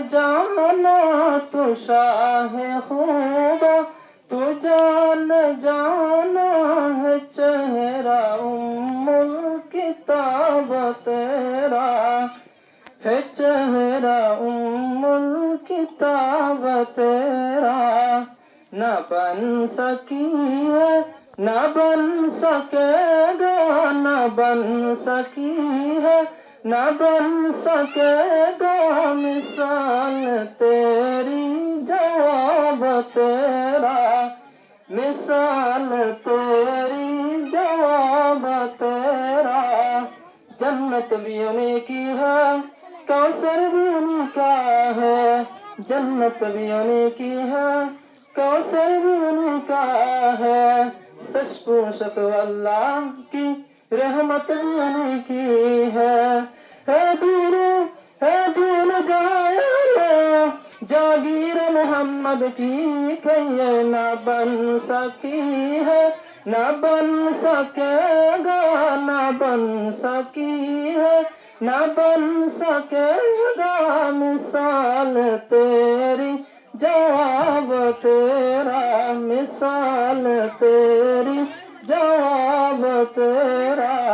जाना तो शाह खूबा, तू जान जाना है चेहरा उम्मुल किताब तेरा, है चेहरा उम्मुल किताब तेरा। न बन सकी है न बन सकेगा, न बन सकी है न बन सकेगा मिसाल तेरी, जवाब तेरा, मिसाल तेरी, जवाब तेरा। जन्नत भी उन्हीं की है, कौसर भी उन्हीं का है, जन्नत भी उन्हीं की है, कौसर भी उन्हीं का है। सच पूछो तो अल्लाह की रहमत भी उन्हीं की है। दूर जाया जागीर मोहम्मद की, कहिए न बन सकी है न बन सकेगा, न बन सकी है न बन सकेगा मिसाल तेरी, जवाब तेरा, मिसाल तेरी, जवाब तेरा।